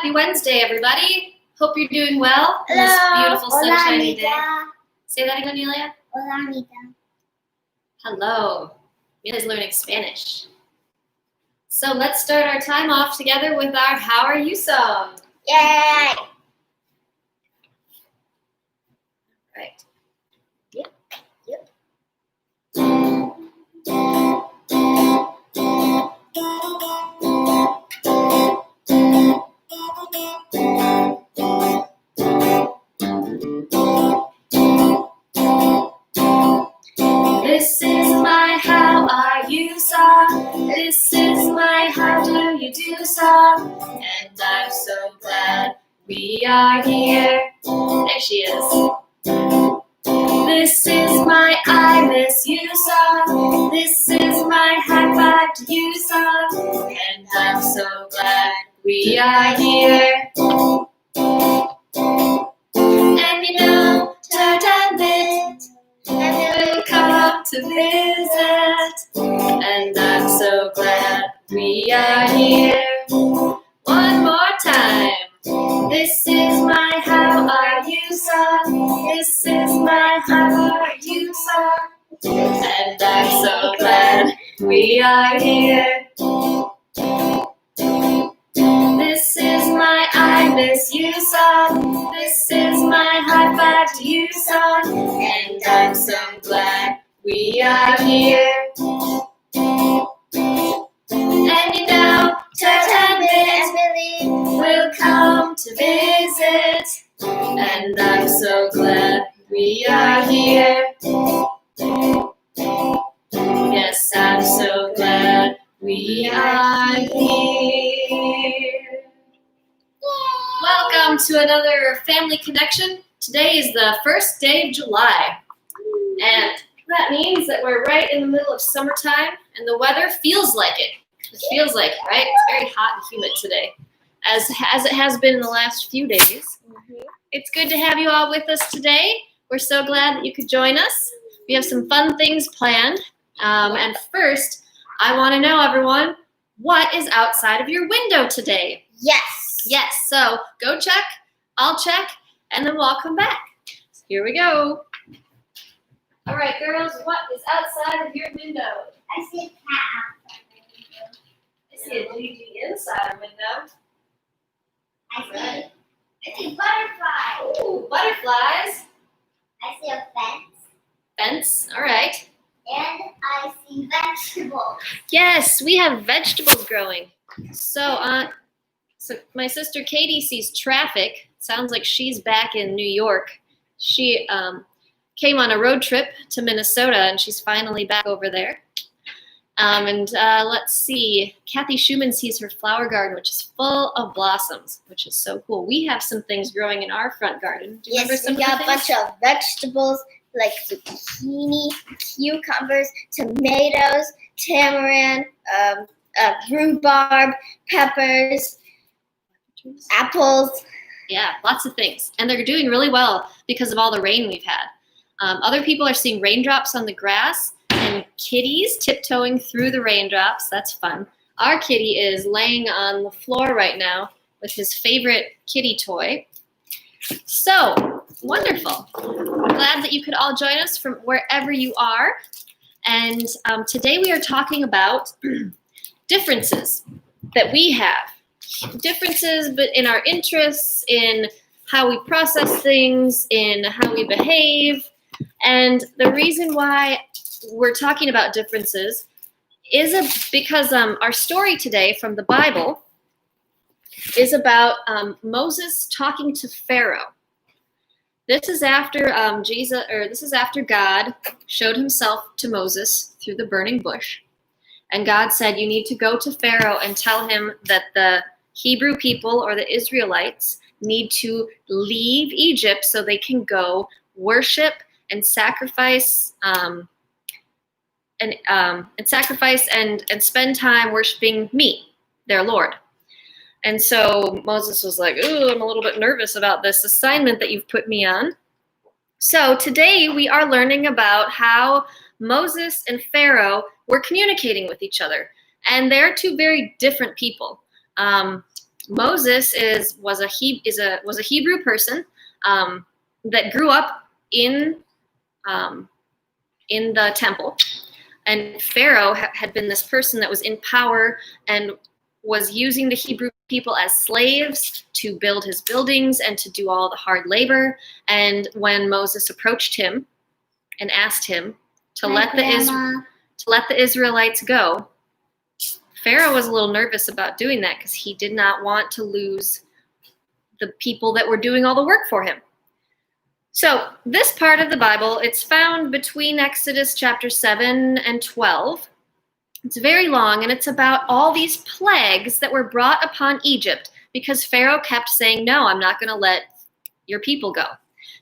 Happy Wednesday, everybody. Hope you're doing well on Hello. this beautiful Hola, sunshiny day. Anita. Say that again, Nelia. Hola, Anita. Hello. Nelia's learning Spanish. So let's start our time off together with our How Are You song. Yay! Right. Yep. This is my How Are You song. This is my How Do You Do song. And I'm so glad we are here. There she is. This is my I Miss You song. This is my High Five to You song. And I'm so glad we are here. And you know, Turt and Bit, and we'll come to visit. And I'm so glad we are here. One more time. This is my How Are You song. This is my How Are You song. And I'm so glad we are here. This is my I Miss You song. This is my High Five to You song. And I'm so glad we are here. And you know, Turt and Bit will come to visit. And I'm so glad we are here. Yes, I'm so glad we are here. Welcome to another Family Connection. Today is the first day of July. And that means that we're right in the middle of summertime and the weather feels like it. It feels like it, right? It's very hot and humid today, as it has been in the last few days. It's good to have you all with us today. We're so glad that you could join us. We have some fun things planned. And first, I want to know, everyone, what is outside of your window today? Yes. Yes, so go check, I'll check, and then we'll come back. Here we go. All right, girls, what is outside of your window? I see a cat. I see a Gigi inside a window. I see butterflies. Ooh, butterflies. I see a fence. Fence, all right. And I see vegetables. Yes, we have vegetables growing. So my sister Katie sees traffic. Sounds like she's back in New York. She came on a road trip to Minnesota, and she's finally back over there. Let's see. Kathy Schumann sees her flower garden, which is full of blossoms, which is so cool. We have some things growing in our front garden. Do you remember some we of the got a bunch things? of vegetables like zucchini, cucumbers, tomatoes, tamarind, rhubarb, peppers, apples. Yeah, lots of things. And they're doing really well because of all the rain we've had. Other people are seeing raindrops on the grass and kitties tiptoeing through the raindrops. That's fun. Our kitty is laying on the floor right now with his favorite kitty toy. So, wonderful. Glad that you could all join us from wherever you are. And today we are talking about differences that we have. Differences but in our interests, in how we process things, in how we behave. And the reason why we're talking about differences is because our story today from the Bible is about Moses talking to Pharaoh. This is after God showed himself to Moses through the burning bush. And God said, you need to go to Pharaoh and tell him that the Hebrew people or the Israelites need to leave Egypt so they can go worship and sacrifice and spend time worshiping me, their Lord. And so Moses was like, ooh, I'm a little bit nervous about this assignment that you've put me on. So today we are learning about how Moses and Pharaoh were communicating with each other. And they're two very different people. Moses was a Hebrew person that grew up in the temple, and Pharaoh had been this person that was in power and was using the Hebrew people as slaves to build his buildings and to do all the hard labor. And when Moses approached him and asked him to let the Israelites go, Pharaoh was a little nervous about doing that because he did not want to lose the people that were doing all the work for him. So this part of the Bible, it's found between Exodus chapter 7 and 12. It's very long, and it's about all these plagues that were brought upon Egypt because Pharaoh kept saying, no, I'm not going to let your people go.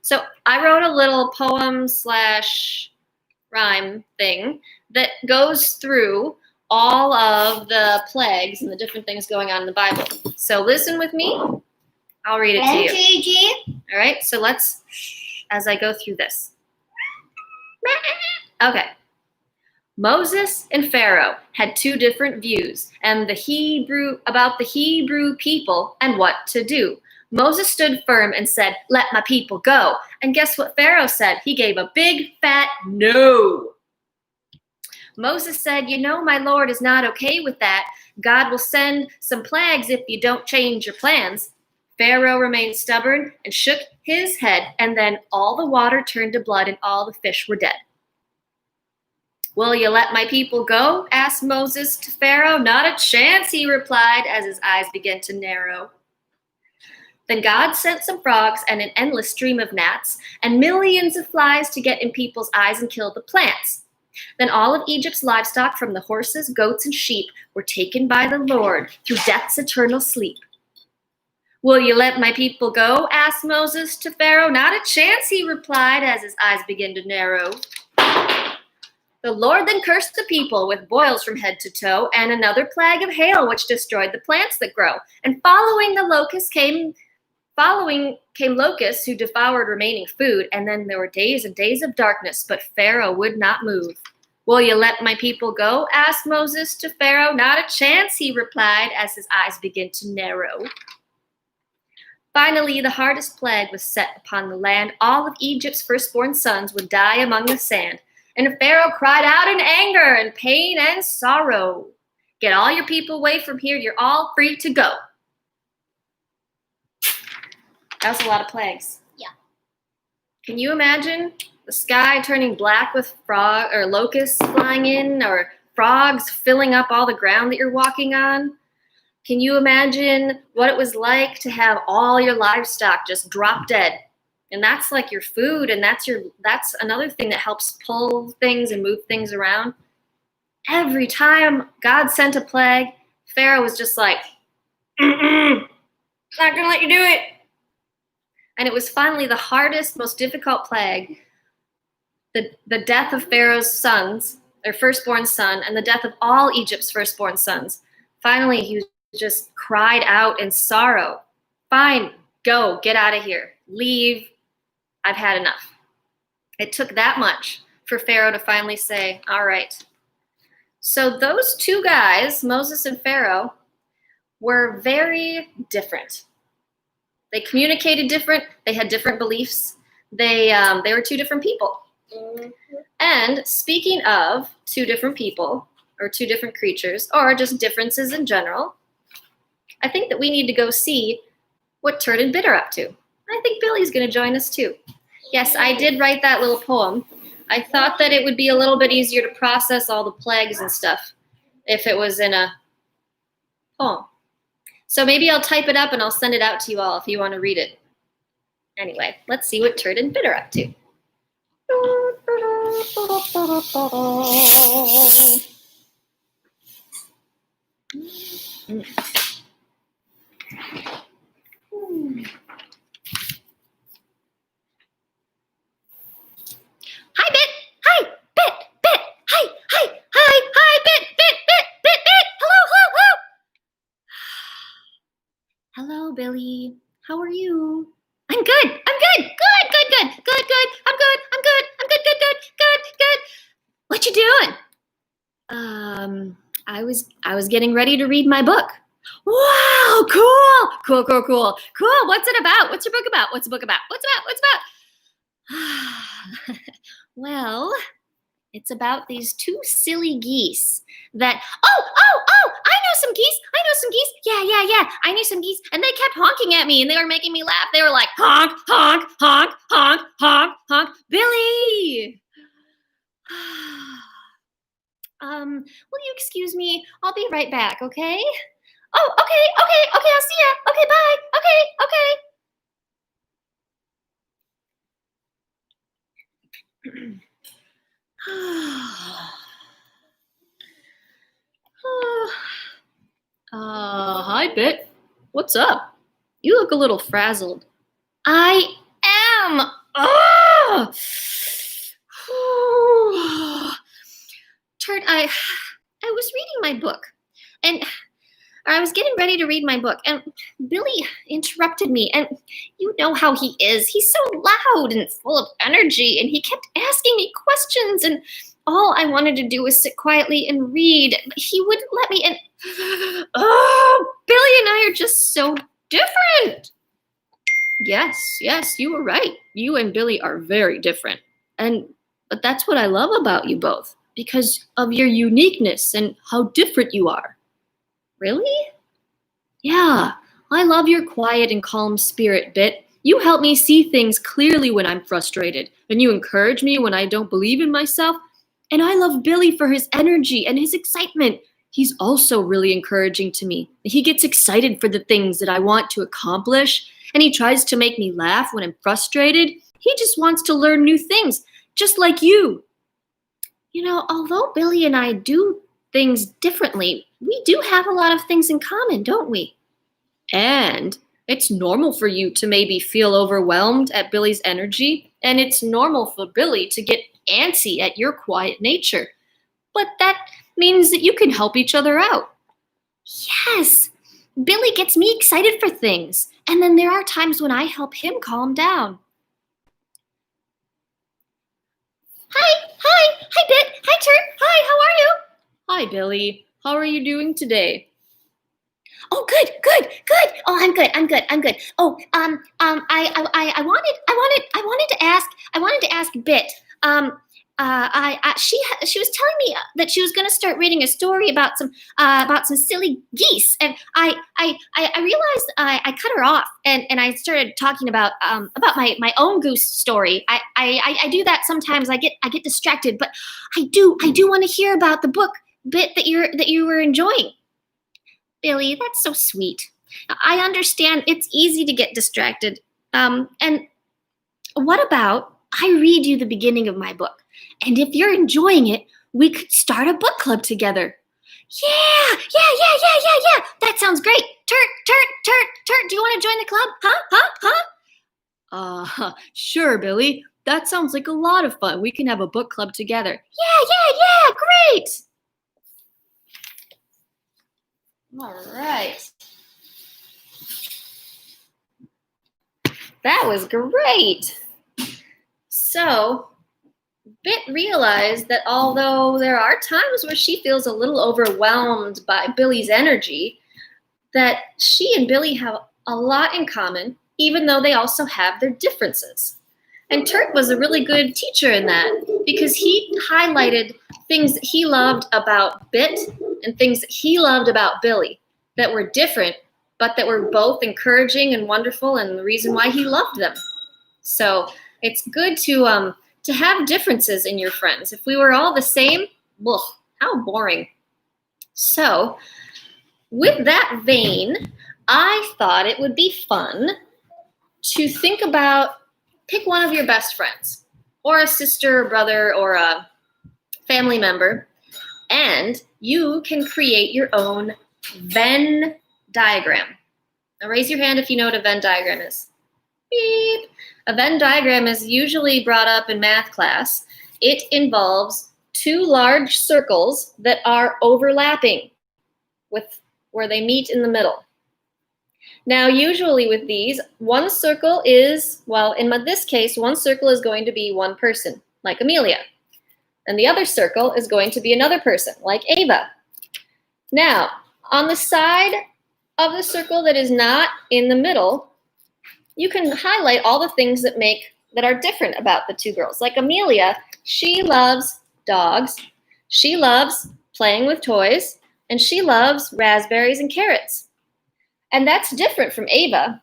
So I wrote a little poem / rhyme thing that goes through all of the plagues and the different things going on in the Bible. So listen with me. I'll read it to you. Gigi. All right, so let's, as I go through this. Okay. Moses and Pharaoh had two different views about the Hebrew people and what to do. Moses stood firm and said, let my people go. And guess what Pharaoh said? He gave a big fat no. Moses said, my Lord is not okay with that. God will send some plagues if you don't change your plans. Pharaoh remained stubborn and shook his head, and then all the water turned to blood and all the fish were dead. Will you let my people go? Asked Moses to Pharaoh. Not a chance, he replied as his eyes began to narrow. Then God sent some frogs and an endless stream of gnats and millions of flies to get in people's eyes and kill the plants. Then all of Egypt's livestock, from the horses, goats, and sheep, were taken by the Lord through death's eternal sleep. Will you let my people go? Asked Moses to Pharaoh. Not a chance, he replied as his eyes began to narrow. The Lord then cursed the people with boils from head to toe and another plague of hail which destroyed the plants that grow. And following came locusts who devoured remaining food, and then there were days and days of darkness, but Pharaoh would not move. Will you let my people go? Asked Moses to Pharaoh. Not a chance, he replied as his eyes began to narrow. Finally, the hardest plague was set upon the land. All of Egypt's firstborn sons would die among the sand. And Pharaoh cried out in anger and pain and sorrow. Get all your people away from here. You're all free to go. That was a lot of plagues. Yeah. Can you imagine the sky turning black with locusts flying in, or frogs filling up all the ground that you're walking on? Can you imagine what it was like to have all your livestock just drop dead? And that's like your food, and that's another thing that helps pull things and move things around. Every time God sent a plague, Pharaoh was just like, not gonna let you do it. And it was finally the hardest, most difficult plague, the death of Pharaoh's sons, their firstborn son, and the death of all Egypt's firstborn sons. Finally, he just cried out in sorrow. Fine, go, get out of here, leave. I've had enough. It took that much for Pharaoh to finally say, all right. So those two guys, Moses and Pharaoh, were very different. They communicated different. They had different beliefs. They were two different people. Mm-hmm. And speaking of two different people, or two different creatures, or just differences in general, I think that we need to go see what Turd and Bit are up to. I think Billy's going to join us too. Yes, I did write that little poem. I thought that it would be a little bit easier to process all the plagues and stuff if it was in a poem. So maybe I'll type it up and I'll send it out to you all if you want to read it. Anyway, let's see what Turd and Bit are up to. Hi, Bit. Hi, Bit. Bit. Hi, hi, hi, hi, Bit, Bit, Bit, Bit, Bit. Hello, hello, hello. Hello, Billy. How are you? I'm good. I'm good. Good, good, good, good, good. I'm good. I'm good. I'm good, good, good, good, good. What you doing? I was getting ready to read my book. Wow, cool. Cool, cool, cool. Cool. What's it about? What's your book about? What's the book about? What's about? Well, it's about these two silly geese that, I know some geese. I know some geese. Yeah. I knew some geese. And they kept honking at me and they were making me laugh. They were like, honk, honk, honk, honk, honk, honk. Billy! Will you excuse me? I'll be right back, okay? Oh, okay, I'll see ya. Okay, bye. Okay. Hi, Bit. What's up? You look a little frazzled. I am. Turt, I was reading my book, and I was getting ready to read my book, and Billy interrupted me, and you know how he is. He's so loud and full of energy, and he kept asking me questions, and all I wanted to do was sit quietly and read. He wouldn't let me, and Billy and I are just so different. Yes, you were right. You and Billy are very different. But that's what I love about you both, because of your uniqueness and how different you are. Really? Yeah, I love your quiet and calm spirit, Bit. You help me see things clearly when I'm frustrated, and you encourage me when I don't believe in myself. And I love Billy for his energy and his excitement. He's also really encouraging to me. He gets excited for the things that I want to accomplish, and he tries to make me laugh when I'm frustrated. He just wants to learn new things, just like you. You know, although Billy and I do things differently, we do have a lot of things in common, don't we? And it's normal for you to maybe feel overwhelmed at Billy's energy, and it's normal for Billy to get antsy at your quiet nature. But that means that you can help each other out. Yes, Billy gets me excited for things, and then there are times when I help him calm down. Hi, Bit. Hi, Turt. Hi, how are you? Hi, Billy. How are you doing today? Oh, good. Oh, I'm good. Oh, I wanted to ask Bit. She was telling me that she was going to start reading a story about some silly geese, and I realized I cut her off, and I started talking about my own goose story. I do that sometimes. I get distracted, but I do want to hear about the book Bit that you were enjoying. Billy, that's so sweet. I understand it's easy to get distracted. And what about I read you the beginning of my book? And if you're enjoying it, we could start a book club together. Yeah. That sounds great. Turt, do you want to join the club? Huh? Sure, Billy. That sounds like a lot of fun. We can have a book club together. Yeah, great. All right. That was great. So, Bit realized that although there are times where she feels a little overwhelmed by Billy's energy, that she and Billy have a lot in common, even though they also have their differences. And Turt was a really good teacher in that, because he highlighted things that he loved about Bit and things that he loved about Billy that were different, but that were both encouraging and wonderful, and the reason why he loved them. So it's good to have differences in your friends. If we were all the same, ugh, how boring. So with that vein, I thought it would be fun to think about, pick one of your best friends, or a sister or brother or a family member, and you can create your own Venn diagram. Now raise your hand if you know what a Venn diagram is. Beep. A Venn diagram is usually brought up in math class. It involves two large circles that are overlapping with where they meet in the middle. Now, usually with these, one circle is, well, in this case, one circle is going to be one person, like Amelia. And the other circle is going to be another person, like Ava. Now, on the side of the circle that is not in the middle, you can highlight all the things that are different about the two girls. Like Amelia, she loves dogs, she loves playing with toys, and she loves raspberries and carrots. And that's different from Ava.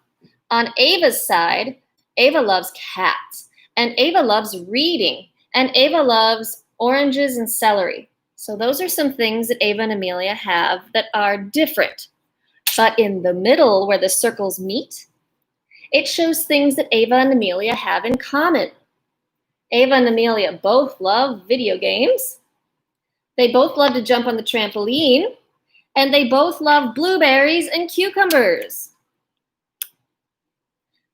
On Ava's side, Ava loves cats, and Ava loves reading, and Ava loves oranges and celery. So those are some things that Ava and Amelia have that are different. But in the middle, where the circles meet, it shows things that Ava and Amelia have in common. Ava and Amelia both love video games. They both love to jump on the trampoline, and they both love blueberries and cucumbers.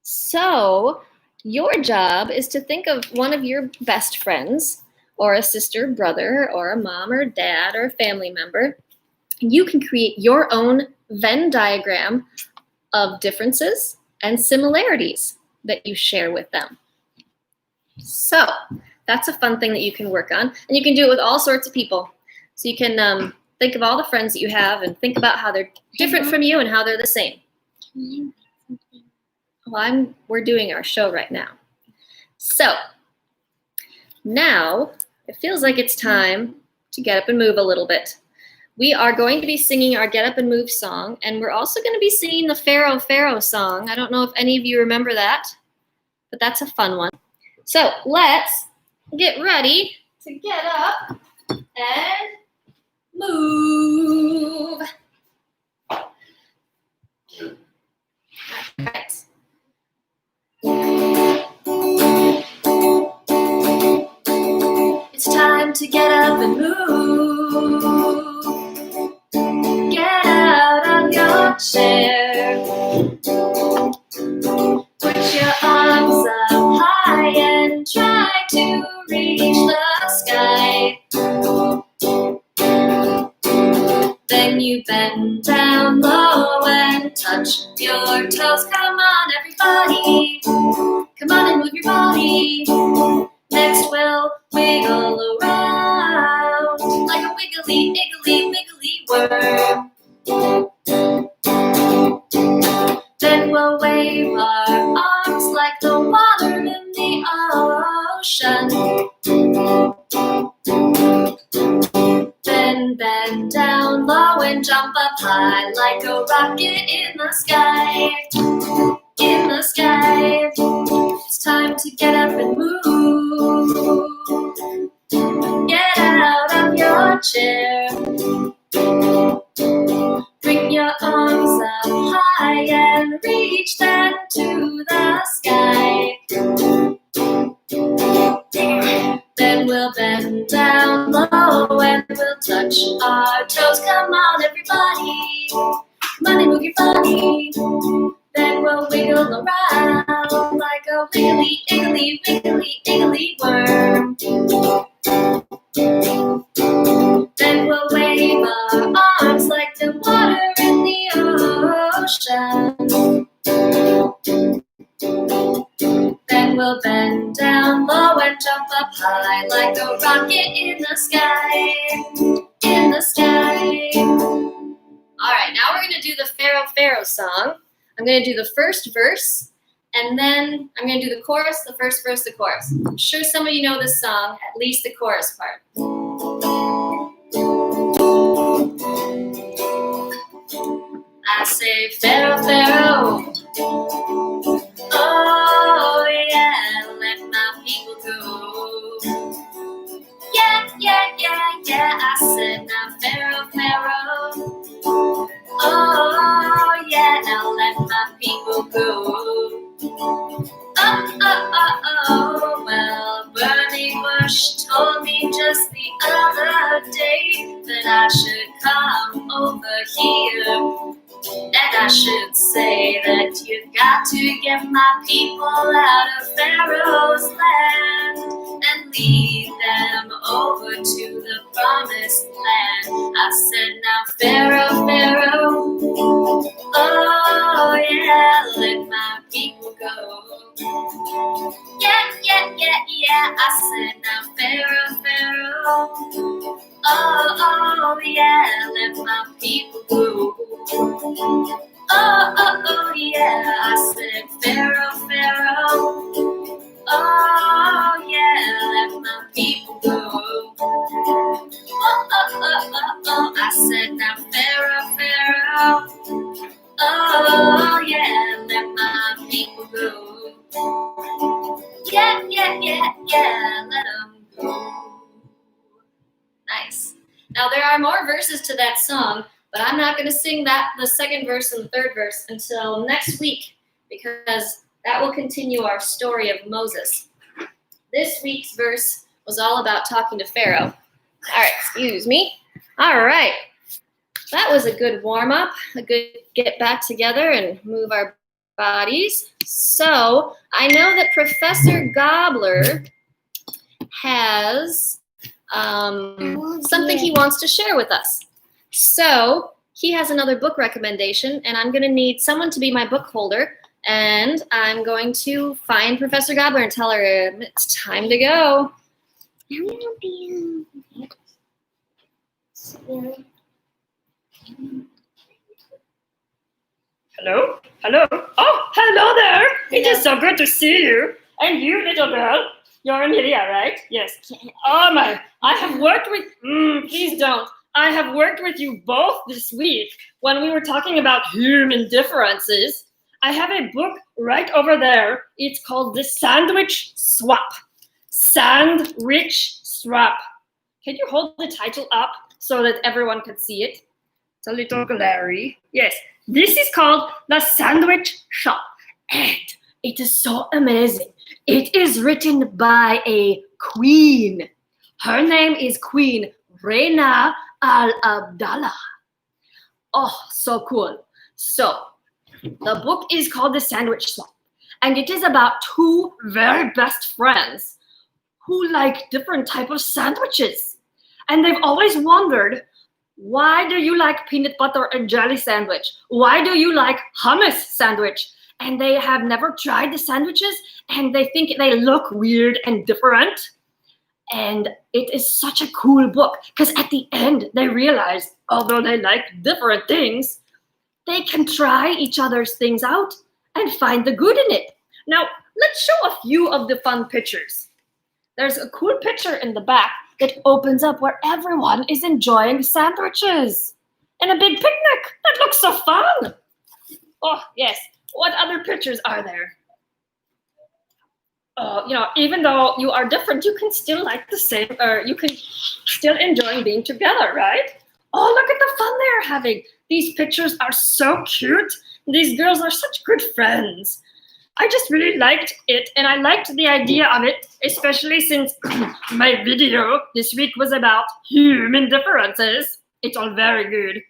So your job is to think of one of your best friends, or a sister, brother, or a mom or dad, or a family member. You can create your own Venn diagram of differences and similarities that you share with them. So that's a fun thing that you can work on. And you can do it with all sorts of people. So you can think of all the friends that you have and think about how they're different from you and how they're the same. Well, we're doing our show right now. So now it feels like it's time to get up and move a little bit. We are going to be singing our Get Up and Move song, and we're also going to be singing the Pharaoh, Pharaoh song. I don't know if any of you remember that, but that's a fun one. So let's get ready to get up and move. All right. It's time to get up and move. Get out of your chair. Put your arms up high and try to reach the sky. Then you bend down low and touch your toes. Come on, everybody. Come on and move your body. Next we'll wiggle around like a wiggly, iggly, wiggly worm. Then we'll wave our arms like the water in the ocean. Then bend down low and jump up high like a rocket in the sky. In the sky. It's time to get up and move. Get out of your chair. Bring your arms up high and reach them to the sky. Then we'll bend down low and we'll touch our toes. Come on, everybody. Come on and move your body. Then we'll wiggle around like a wiggly, iggly, wiggly, iggly worm. Then we'll wave our arms like the water in the ocean. Then we'll bend down low and jump up high like a rocket in the sky. In the sky. All right, now we're going to do the Pharaoh, Pharaoh song. I'm going to do the first verse, and then I'm going to do the chorus, the first verse, the chorus. I'm sure some of you know this song, at least the chorus part. I say, Pharaoh, Pharaoh, oh yeah, let my people go. Yeah, yeah, yeah, yeah, I said, now Pharaoh, Pharaoh, oh yeah, now let my people go. Oh, oh, oh, oh, well, Burning Bush told me just the other day that I should come over here. And I should say that you've got to get my people out of Pharaoh's land and lead them over to the promised land. I said, now Pharaoh, Pharaoh, oh yeah, let my people go. Yeah, yeah, yeah, yeah, I said, now Pharaoh, Pharaoh, oh yeah, let my people go. oh, yeah. I said, Pharaoh, Pharaoh. Oh, yeah, let my people go. Oh, I said, now, Pharaoh, Pharaoh. Oh, yeah, let my people go. Yeah, let them go. Nice. Now, there are more verses to that song, but I'm not going to sing the second verse and the third verse until next week, because that will continue our story of Moses. This week's verse was all about talking to Pharaoh. All right, excuse me. All right. That was a good warm-up, a good get back together and move our bodies. So I know that Professor Gobbler has something he wants to share with us. So he has another book recommendation, and I'm going to need someone to be my book holder. And I'm going to find Professor Gobbler and tell her it's time to go. I'm gonna be Hello? Hello? Oh, hello there! It is so good to see you. And you, little girl, you're Amelia, right? Yes. Oh my, I have worked with, please don't. I have worked with you both this week when we were talking about human differences. I have a book right over there. It's called The Sandwich Swap. Sandwich Swap. Can you hold the title up so that everyone can see it? It's a little glary. Yes, this is called The Sandwich Shop. And it is so amazing. It is written by a queen. Her name is Queen Reina Al-Abdallah. Oh, so cool. So, the book is called The Sandwich Swap, and it is about two very best friends who like different types of sandwiches. And they've always wondered, why do you like peanut butter and jelly sandwich? Why do you like hummus sandwich? And they have never tried the sandwiches, and they think they look weird and different. And it is such a cool book, because at the end, they realize, although they like different things, they can try each other's things out and find the good in it. Now, let's show a few of the fun pictures. There's a cool picture in the back that opens up where everyone is enjoying sandwiches and a big picnic. That looks so fun. Oh, yes. What other pictures are there? Even though you are different, you can still like the same, or you can still enjoy being together, right? Oh, look at the fun they're having. These pictures are so cute. These girls are such good friends. I just really liked it, and I liked the idea of it, especially since my video this week was about human differences. It's all very good.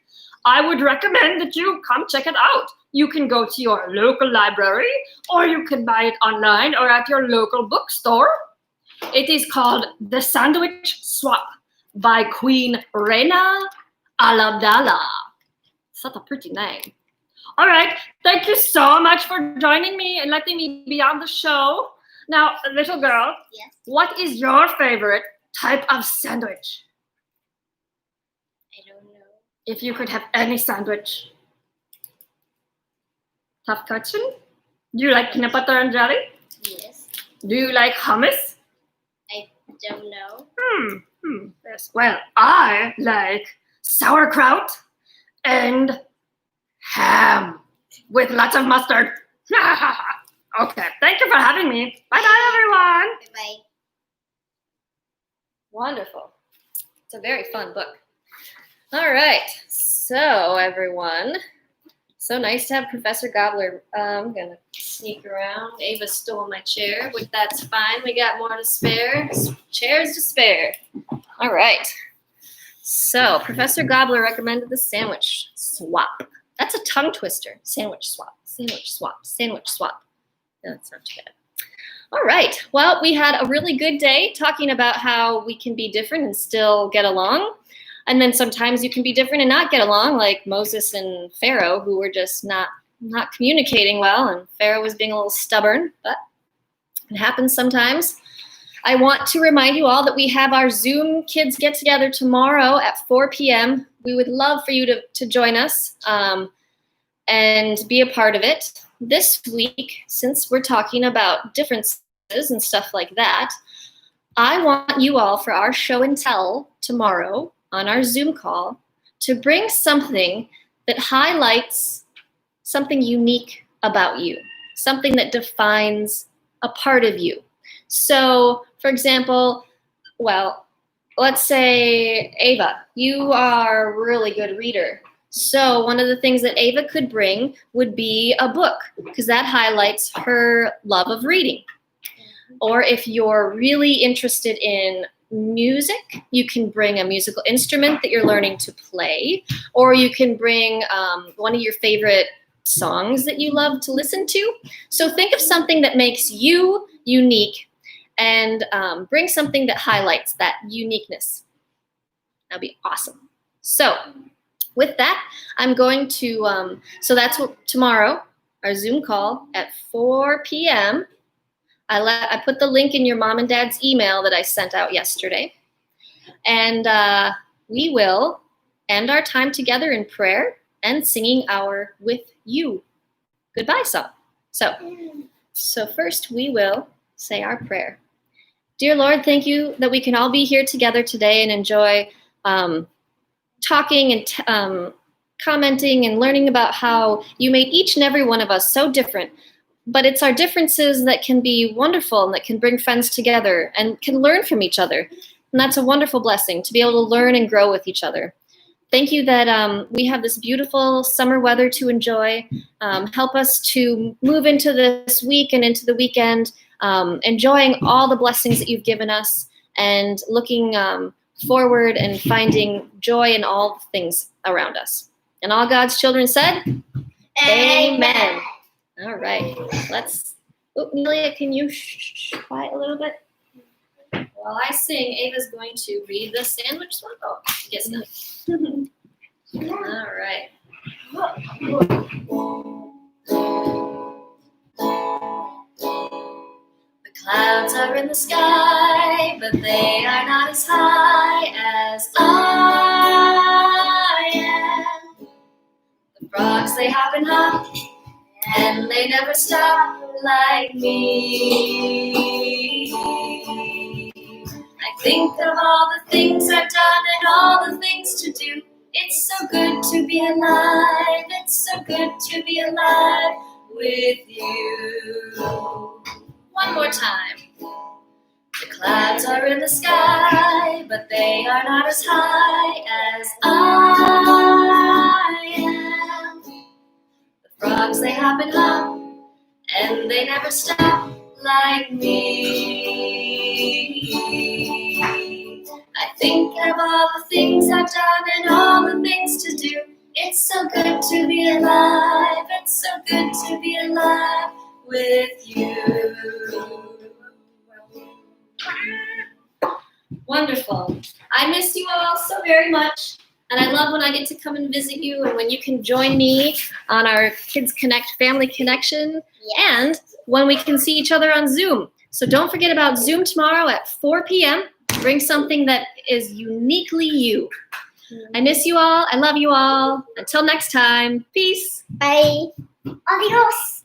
I would recommend that you come check it out. You can go to your local library, or you can buy it online or at your local bookstore. It is called The Sandwich Swap by Queen Reina Al-Abdallah. Such a pretty name. All right, thank you so much for joining me and letting me be on the show. Now, little girl, Yes. What is your favorite type of sandwich? I don't know. If you could have any sandwich. Tough question. Do you like peanut butter and jelly? Yes. Do you like hummus? I don't know. Yes. Well, I like sauerkraut and ham with lots of mustard. Okay, thank you for having me. Bye-bye, everyone. Bye. Wonderful. It's a very fun book. All right. So, everyone, so nice to have Professor Gobbler. I'm going to sneak around. Ava stole my chair, but that's fine. We got more to spare. Chairs to spare. All right. So, Professor Gobbler recommended the sandwich swap. That's a tongue twister. Sandwich swap, sandwich swap, sandwich swap. No, that's not too bad. All right. Well, we had a really good day talking about how we can be different and still get along. And then sometimes you can be different and not get along, like Moses and Pharaoh, who were just not communicating well, and Pharaoh was being a little stubborn, but it happens sometimes. I want to remind you all that we have our Zoom Kids Get Together tomorrow at 4 p.m. We would love for you to join us. and be a part of it. This week, since we're talking about differences and stuff like that, I want you all for our show and tell tomorrow on our Zoom call to bring something that highlights something unique about you, something that defines a part of you. So, for example, well, let's say Ava, you are a really good reader. So one of the things that Ava could bring would be a book, because that highlights her love of reading. Or if you're really interested in music, you can bring a musical instrument that you're learning to play, or you can bring one of your favorite songs that you love to listen to. So think of something that makes you unique and bring something that highlights that uniqueness. That'd be awesome. So with that, I'm going to, so that's what tomorrow, our Zoom call at 4 p.m. I put the link in your mom and dad's email that I sent out yesterday. And we will end our time together in prayer and singing our With You goodbye song. So first we will say our prayer. Dear Lord, thank you that we can all be here together today and enjoy talking and commenting and learning about how you made each and every one of us so different. But it's our differences that can be wonderful and that can bring friends together and can learn from each other. And that's a wonderful blessing to be able to learn and grow with each other. Thank you that we have this beautiful summer weather to enjoy. Help us to move into this week and into the weekend, enjoying all the blessings that you've given us and looking forward and finding joy in all things around us. And all God's children said, Amen. All right, let's, Amelia, can you quiet a little bit? While I sing, Ava's going to read the sandwich song. Oh, yes, no. All right. The clouds are in the sky, but they are not as high as I am. The frogs, they hop and hop, and they never stop like me. I think of all the things I've done and all the things to do. It's so good to be alive. It's so good to be alive with you. One more time. The clouds are in the sky, but they are not as high as I am. Frogs, they hop and hop, and they never stop like me. I think of all the things I've done and all the things to do. It's so good to be alive. It's so good to be alive with you. Wonderful. I miss you all so very much. And I love when I get to come and visit you and when you can join me on our Kids Connect Family Connection and when we can see each other on Zoom. So don't forget about Zoom tomorrow at 4 p.m. Bring something that is uniquely you. I miss you all. I love you all. Until next time. Peace. Bye. Adios.